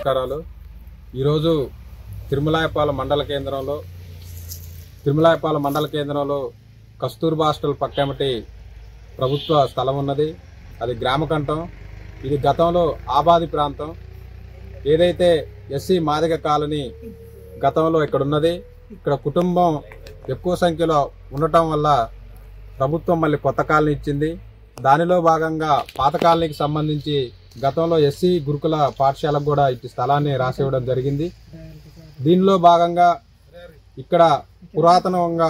నమస్కారాలు. ఈరోజు తిరుమలాయపాలెం మండల కేంద్రంలో కస్తూర్బా హాస్టల్ పక్కమటి ప్రభుత్వ స్థలం ఉన్నది. అది గ్రామకంఠం. ఇది గతంలో ఆబాది ప్రాంతం. ఏదైతే ఎస్సీ మాదిగ కాలనీ గతంలో ఇక్కడ ఉన్నది. ఇక్కడ కుటుంబం ఎక్కువ సంఖ్యలో ఉండటం వల్ల ప్రభుత్వం మళ్ళీ కొత్త కాలనీ ఇచ్చింది. దానిలో భాగంగా పాత కాలనీకి సంబంధించి గతంలో ఎస్సీ గురుకుల పాఠశాలకు కూడా ఇటు స్థలాన్ని రాసివ్వడం జరిగింది. దీనిలో భాగంగా ఇక్కడ పురాతనంగా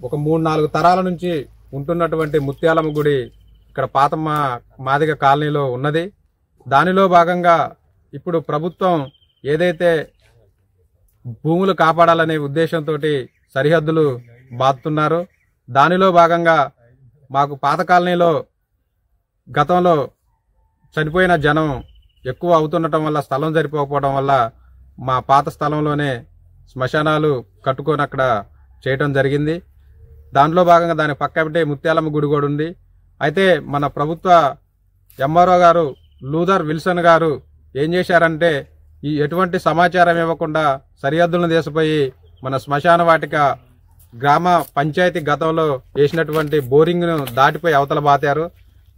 ఒక 3-4 తరాల నుంచి ఉంటున్నటువంటి ముత్యాలమ్మ గుడి ఇక్కడ పాత మాదిగ కాలనీలో ఉన్నది. దానిలో భాగంగా ఇప్పుడు ప్రభుత్వం ఏదైతే భూములు కాపాడాలనే ఉద్దేశంతో సరిహద్దులు బాదుతున్నారో దానిలో భాగంగా మాకు పాత కాలనీలో గతంలో చనిపోయిన జనం ఎక్కువ అవుతుండటం వల్ల స్థలం సరిపోకపోవడం వల్ల మా పాత స్థలంలోనే శ్మశానాలు కట్టుకొని అక్కడ చేయటం జరిగింది. దాంట్లో భాగంగా దాని పక్కనే ముత్యాలమ్మ గుడి కూడా ఉంది. అయితే మన ప్రభుత్వ ఎంఆర్ఓ గారు లూథర్ విల్సన్ గారు ఏం చేశారంటే ఈ ఎటువంటి సమాచారం ఇవ్వకుండా సరిహద్దులను దేశపోయి మన శ్మశాన వాటిక గ్రామ పంచాయతీ గతంలో వేసినటువంటి బోరింగ్ ను దాటిపోయి అవతల బాతారు.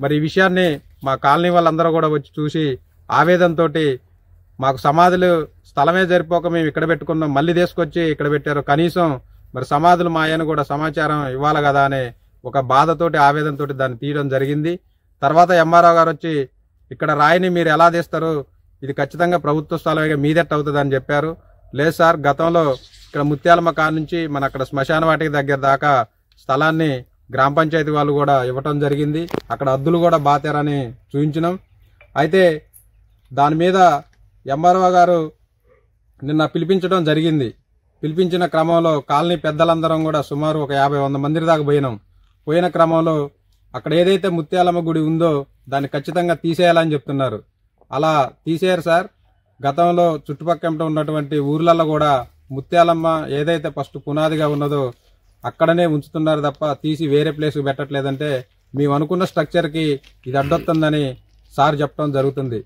మరి ఈ విషయాన్ని మా కాలనీ వాళ్ళందరూ కూడా వచ్చి చూసి ఆవేదనతో మాకు సమాధులు స్థలమే సరిపోక మేము ఇక్కడ పెట్టుకున్నాం, మళ్ళీ తీసుకొచ్చి ఇక్కడ పెట్టారు, కనీసం మరి సమాధులు మా ఆయన కూడా సమాచారం ఇవ్వాలి కదా అనే ఒక బాధతోటి ఆవేదనతోటి దాన్ని తీయడం జరిగింది. తర్వాత ఎంఆర్ఓ గారు వచ్చి ఇక్కడ రాయిని మీరు ఎలా తీస్తారు, ఇది ఖచ్చితంగా ప్రభుత్వ స్థలమే మీదెట్ట అవుతుంది అని చెప్పారు. లేదు సార్, గతంలో ఇక్కడ ముత్యాలమ్మ కాడ నుంచి మన అక్కడ శ్మశాన వాటికి దగ్గర దాకా స్థలాన్ని గ్రామ పంచాయతీ వాళ్ళు కూడా ఇవ్వటం జరిగింది. అక్కడ అద్దులు కూడా బాతారని చూపించినాం. అయితే దాని మీద ఎంఆర్ఓ గారు నిన్న పిలిపించడం జరిగింది. పిలిపించిన క్రమంలో కాలనీ పెద్దలందరం కూడా సుమారు ఒక 50-100 మంది దాకా పోయిన క్రమంలో అక్కడ ఏదైతే ముత్యాలమ్మ గుడి ఉందో దాన్ని ఖచ్చితంగా తీసేయాలని చెప్తున్నారు. అలా తీసేయారు సార్. గతంలో చుట్టుపక్కల ఉన్నటువంటి ఊర్లలో కూడా ముత్యాలమ్మ ఏదైతే ఫస్ట్ పునాదిగా ఉన్నదో అక్కడనే ఉంచుతున్నారు తప్ప తీసి వేరే ప్లేస్ పెట్టట్లేదంటే మేము అనుకున్న స్ట్రక్చర్ కి ఇది అడ్డొస్తుందని సార్ చెప్పడం జరుగుతుంది.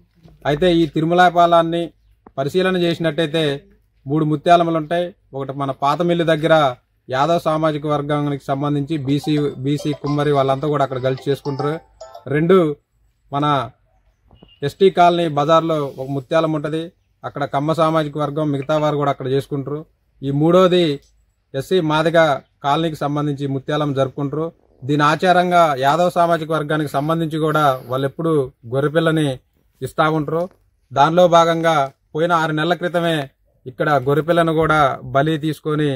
అయితే ఈ తిరుమలాపాలాన్ని పరిశీలన చేసినట్టయితే 3 ముత్యాలమ్మలు ఉంటాయి. ఒకటి మన పాత మిల్లు దగ్గర యాదవ్ సామాజిక వర్గానికి సంబంధించి బీసీ కుమ్మరి వాళ్ళంతా కూడా అక్కడ కలిసి చేసుకుంటారు. 2 మన ఎస్టీ కాలనీ బజార్లో ఒక ముత్యాలం ఉంటది, అక్కడ కమ్మ సామాజిక వర్గం మిగతా వారు కూడా అక్కడ చేసుకుంటారు. ఈ 3వది ఎస్సీ మాదిగ కాలనీకి సంబంధించి ముత్యాలం జరుపుకుంటారు. దీని ఆచారంగా యాదవ్ సామాజిక వర్గానికి సంబంధించి కూడా వాళ్ళు ఎప్పుడు గొర్రెపిల్లని ఇస్తా ఉంటారు. దానిలో భాగంగా పోయిన 6 నెలల క్రితమే ఇక్కడ గొర్రెపిల్లను కూడా బలి తీసుకొని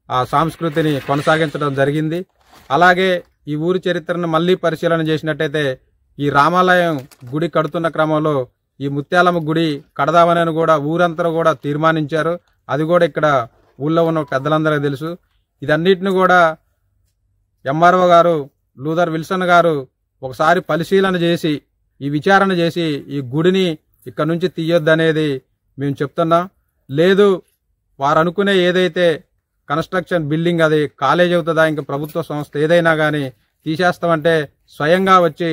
ఆ సంస్కృతిని కొనసాగించడం జరిగింది. అలాగే ఈ ఊరి చరిత్రను మళ్లీ పరిశీలన చేసినట్టయితే ఈ రామాలయం గుడి కడుతున్న క్రమంలో ఈ ముత్యాలమ్మ గుడి కడదామని కూడా ఊరంతా కూడా తీర్మానించారు. అది కూడా ఇక్కడ ఊళ్ళో ఉన్న పెద్దలందరికీ తెలుసు. ఇదన్నిటిని కూడా ఎంఆర్ఓ గారు లూథర్ విల్సన్ గారు ఒకసారి పరిశీలన చేసి ఈ విచారణ చేసి ఈ గుడిని ఇక్కడ నుంచి తీయొద్దనేది మేము చెప్తున్నాం. లేదు వారు అనుకునే ఏదైతే కన్స్ట్రక్షన్ బిల్డింగ్ అది కాలేజ్ అవుతుందా ఇంకా ప్రభుత్వ సంస్థ ఏదైనా కానీ తీసేస్తామంటే స్వయంగా వచ్చి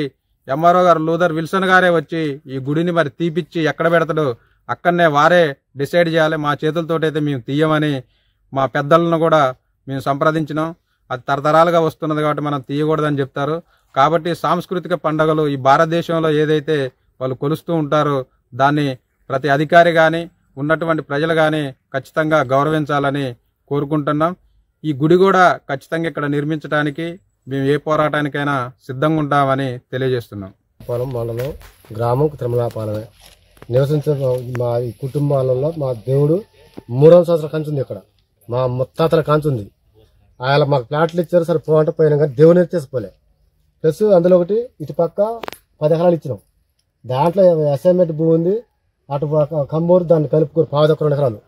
ఎంఆర్ఓ గారు లూథర్ విల్సన్ గారే వచ్చి ఈ గుడిని మరి తీపిచ్చి ఎక్కడ పెడతాడో అక్కడనే వారే డిసైడ్ చేయాలి. మా చేతులతోటైతే మేము తీయమని మా పెద్దలను కూడా మేము సంప్రదించినాం. అది తరతరాలుగా వస్తున్నది కాబట్టి మనం తీయకూడదని చెప్తారు. కాబట్టి సాంస్కృతిక పండుగలు ఈ భారతదేశంలో ఏదైతే వాళ్ళు కొలుస్తూ ఉంటారో దాన్ని ప్రతి అధికారి కానీ ఉన్నటువంటి ప్రజలు కానీ ఖచ్చితంగా గౌరవించాలని కోరుకుంటున్నాం. ఈ గుడి కూడా ఖచ్చితంగా ఇక్కడ నిర్మించడానికి మేము ఏ పోరాటానికైనా సిద్ధంగా ఉంటామని తెలియజేస్తున్నాం. పొలం మండలం గ్రామం తిరుమలాపాలమే నివసించే మా ఈ కుటుంబాలలో మా దేవుడు 300 సంవత్సరాల కంచుంది. ఇక్కడ మా ముత్తాతల కాంచుంది. ఆయన మాకు ప్లాట్లు ఇచ్చారు, సరే పోవంటే పోయినా కానీ దేవుని చేసిపోలే. ప్లస్ అందులో ఒకటి ఇటు పక్క 10 ఎకరాలు ఇచ్చినాం. దాంట్లో అసైన్మెంట్ భూమి ఉంది, అటు కంబోరు దాన్ని కలుపుకోరు 2 ఎకరాలు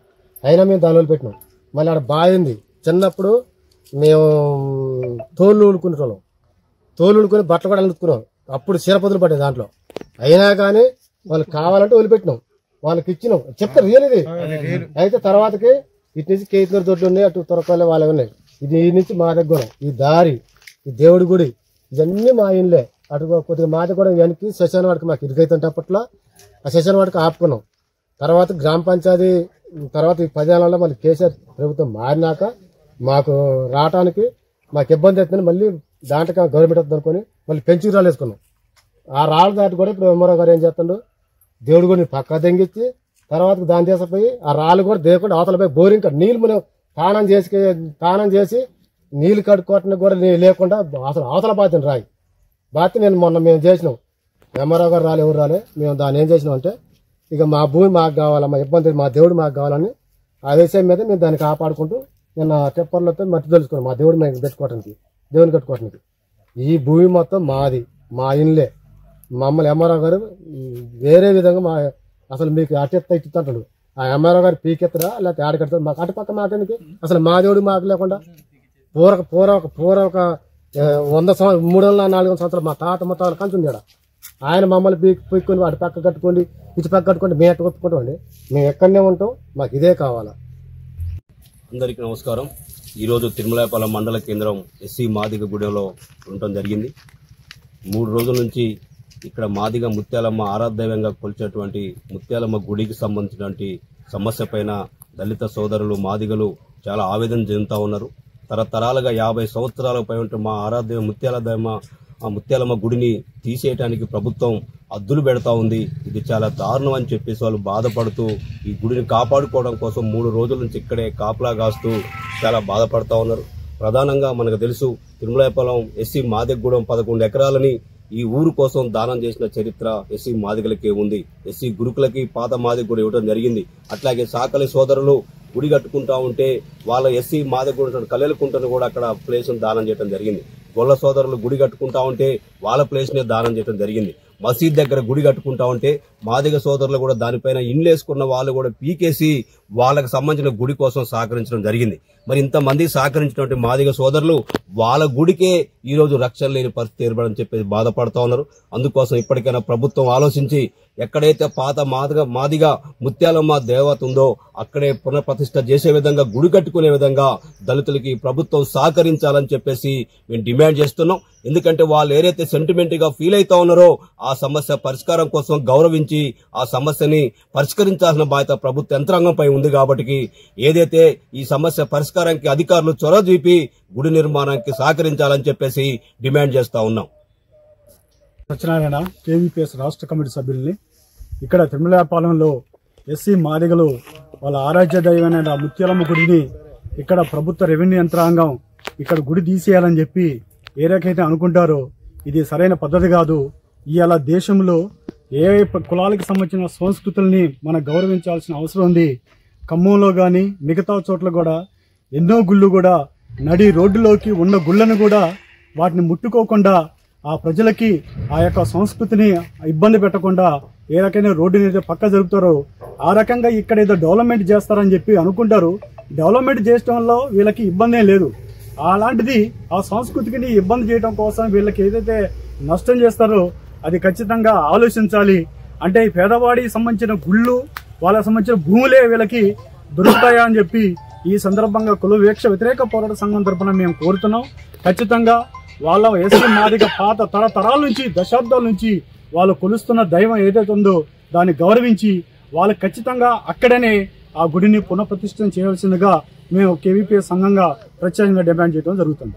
అయినా మేము దానిలో పెట్టినాం. మళ్ళీ ఆడ బావి ఉంది. చిన్నప్పుడు మేము తోళ్ళు ఊడుకునేటోళ్ళం, తోలు ఊడుకొని బట్టలు కూడా అల్లుకున్నాం. అప్పుడు చీరపదులు పడ్డాయి దాంట్లో. అయినా కానీ వాళ్ళు కావాలంటే వదిలిపెట్టినాం, వాళ్ళకి ఇచ్చినాం. చెప్తారు రియల్ ఇది. అయితే తర్వాతకి ఇటు నుంచి కేతులూరు తోటలు ఉన్నాయి, అటు తొరకాలే వాళ్ళే ఉన్నాయి. ఇది ఈ నుంచి మా దగ్గర ఈ దారి, ఈ దేవుడి గుడి ఇవన్నీ మా ఇళ్ళే. అటు కొద్దిగా మాట కూడా వెనక్కి శ్మశాన వాడికి మాకు ఇరుకైతుంటే అప్పట్లో ఆ శ్మశాన వాడికి ఆపుకున్నాం. తర్వాత గ్రామ పంచాయతీ తర్వాత ఈ 10 ఏళ్లలో మళ్ళీ కేసీఆర్ ప్రభుత్వం మారినాక మాకు రావటానికి మాకు ఇబ్బంది అవుతుందని మళ్ళీ దాంట్లో గవర్నమెంట్ వద్ద అనుకుని మళ్ళీ పెంచి రాళ్ళు వేసుకున్నాం. ఆ రాళ్ళు దాటి కూడా ఇప్పుడు ఎంఆర్ఓ గారు ఏం చేస్తుండో దేవుడు కూడా పక్క దెంగిచ్చి తర్వాత దాని చేసిపోయి ఆ రాళ్ళు కూడా దేకుండా అవతల పోయి బోరింగ్ నీళ్ళు మనం తానం చేసి నీళ్లు కడుక్కోవటానికి కూడా లేకుండా అసలు అవతల బాధ్యత రాయి బాధ్యత మేము చేసినాం. ఎంఆర్ఓ గారు రాలే ఎవరు రాలే మేము దాన్ని ఏం చేసినాం అంటే ఇక మా భూమి మాకు కావాలా, మా ఇబ్బంది మా దేవుడు మాకు కావాలని ఆ విషయం మీద మేము దాన్ని కాపాడుకుంటూ నిన్న టెప్పర్లతో మట్టి తెలుసుకున్నాం మా దేవుడు మేము పెట్టుకోవటానికి దేవుని కట్టుకోవటానికి. ఈ భూమి మొత్తం మాది, మా ఇన్లే. మమ్మల్ని ఎంఆర్ఓ గారు వేరే విధంగా అసలు మీకు అటెత్త ఇట్టుంటాడు. ఆ ఎంఆర్ఓ గారు పీకెత్తరా లేకపోతే ఆడకడతారు మాకు అటుపక్క మాకెందుకు అసలు మా దేవుడు మాకు లేకుండా పూర ఒక 100 సంవత్సరాలు 300-400 సంవత్సరాలు మా తాత మొత్తాలు కంచుంది. ఆయన మమ్మల్ని పీక్కొని అటు పక్క కట్టుకోండి ఇటు పక్క కట్టుకోండి మేము ఎట్టు ఒప్పుకుంటామండి. మేము ఎక్కడనే ఉంటాం, మాకు ఇదే కావాలా. అందరికీ నమస్కారం. ఈరోజు తిరుమలాయపాలెం మండల కేంద్రం ఎస్సీ మాదిగ గూడెంలో ఉండటం జరిగింది. 3 రోజుల నుంచి ఇక్కడ మాదిగ ముత్యాలమ్మ ఆరాధ్యంగా కొలిచేటువంటి ముత్యాలమ్మ గుడికి సంబంధించినటువంటి సమస్య పైన దళిత సోదరులు మాదిగలు చాలా ఆవేదన చెందుతా ఉన్నారు. తరతరాలుగా 50 సంవత్సరాల పై ఉంటే మా ఆరాధ్య ముత్యాలమ్మ గుడిని తీసేయడానికి ప్రభుత్వం అద్దులు పెడతా ఉంది. ఇది చాలా దారుణం అని చెప్పేసి వాళ్ళు బాధపడుతూ ఈ గుడిని కాపాడుకోవడం కోసం 3 రోజుల నుంచి ఇక్కడే కాపలా కాస్తూ చాలా బాధపడతా ఉన్నారు. ప్రధానంగా మనకు తెలుసు తిరుమలాయపాలెం ఎస్సీ మాదిగగూడెం 11 ఎకరాలని ఈ ఊరు కోసం దానం చేసిన చరిత్ర ఎస్సీ మాదిగలకే ఉంది. ఎస్సీ గురుకులకి పాత మాదిగ కూడా ఇవ్వడం జరిగింది. అట్లాగే సాకలి సోదరులు గుడి కట్టుకుంటా ఉంటే వాళ్ళ ఎస్సీ మాదిగగూడెం కల్లెలకుంటను కూడా అక్కడ ప్లేస్ దానం చేయడం జరిగింది. గొల్ల సోదరులు గుడి కట్టుకుంటా ఉంటే వాళ్ళ ప్లేస్ నే దానం చేయడం జరిగింది. మసీద్ దగ్గర గుడి కట్టుకుంటా ఉంటే మాదిగ సోదరులు కూడా దానిపైన ఇండ్లేసుకున్న వాళ్ళు కూడా పీకేసి వాళ్ళకి సంబంధించిన గుడి కోసం సహకరించడం జరిగింది. మరి ఇంతమంది సహకరించినటువంటి మాదిగ సోదరులు వాళ్ళ గుడికే ఈ రోజు రక్షణ లేని పరిస్థితి ఏర్పడని చెప్పేసి బాధపడతా ఉన్నారు. అందుకోసం ఇప్పటికైనా ప్రభుత్వం ఆలోచించి ఎక్కడైతే పాత మాదిగ ముత్యాలమ్మ దేవత ఉందో అక్కడే పునఃప్రతిష్ఠ చేసే విధంగా గుడి కట్టుకునే విధంగా దళితులకి ప్రభుత్వం సహకరించాలని చెప్పేసి మేము డిమాండ్ చేస్తున్నాం. ఎందుకంటే వాళ్ళు ఏదైతే సెంటిమెంట్ గా ఫీల్ అవుతా ఉన్నారో ఆ సమస్య పరిష్కారం కోసం గౌరవించి ఆ సమస్యని పరిష్కరించాల్సిన బాధ్యత ప్రభుత్వ యంత్రాంగంపై ఉంది. కాబట్టి ఏదైతే ఈ సమస్య పరిష్కారానికి అధికారులు చొరవ చూపి గుడి నిర్మాణానికి సహకరించాలని చెప్పేసి డిమాండ్ చేస్తా ఉన్నాం. సత్యనారాయణ కేవీపీఎస్ రాష్ట్ర కమిటీ సభ్యుల్ని. ఇక్కడ తిరుమలాయపాలెంలో ఎస్సీ మాదిగలు వాళ్ళ ఆరాధ్య దైవమైన ముత్యాలమ్మ గుడిని ఇక్కడ ప్రభుత్వ రెవెన్యూ యంత్రాంగం ఇక్కడ గుడి తీసేయాలని చెప్పి ఏ రకైతే అనుకుంటారో ఇది సరైన పద్ధతి కాదు. ఇవాళ దేశంలో ఏ కులాలకు సంబంధించిన సంస్కృతుల్ని మనం గౌరవించాల్సిన అవసరం ఉంది. ఖమ్మంలో గాని మిగతా చోట్ల కూడా ఎన్నో గుళ్ళు కూడా నడి రోడ్డులోకి ఉన్న గుళ్ళను కూడా వాటిని ముట్టుకోకుండా ఆ ప్రజలకి ఆ యొక్క సంస్కృతిని ఇబ్బంది పెట్టకుండా ఏ రకమైన రోడ్డుని అయితే పక్క జరుపుతారో ఆ రకంగా ఇక్కడ ఏదో డెవలప్మెంట్ చేస్తారని చెప్పి అనుకుంటారు. డెవలప్మెంట్ చేయడంలో వీళ్ళకి ఇబ్బంది లేదు. అలాంటిది ఆ సంస్కృతిని ఇబ్బంది చేయడం కోసం వీళ్ళకి ఏదైతే నష్టం చేస్తారో అది ఖచ్చితంగా ఆలోచించాలి. అంటే ఈ పేదవాడికి సంబంధించిన గుళ్ళు వాళ్ళకి సంబంధించిన భూములే వీళ్ళకి దొరుకుతాయా అని చెప్పి ఈ సందర్భంగా కుల వివక్ష వ్యతిరేక పోరాట సంఘం తరఫున మేము కోరుతున్నాం. ఖచ్చితంగా వాళ్ళ ఎస్సీ మాదిగ పాత తరతరాల నుంచి దశాబ్దాల నుంచి వాళ్ళు కొలుస్తున్న దైవం ఏదైతే ఉందో దాన్ని గౌరవించి వాళ్ళు ఖచ్చితంగా అక్కడనే ఆ గుడిని పునఃప్రతిష్ఠ చేయాల్సిందిగా మేము కేవీపీఎస్ సంఘంగా ప్రత్యేకంగా డిమాండ్ చేయడం జరుగుతుంది.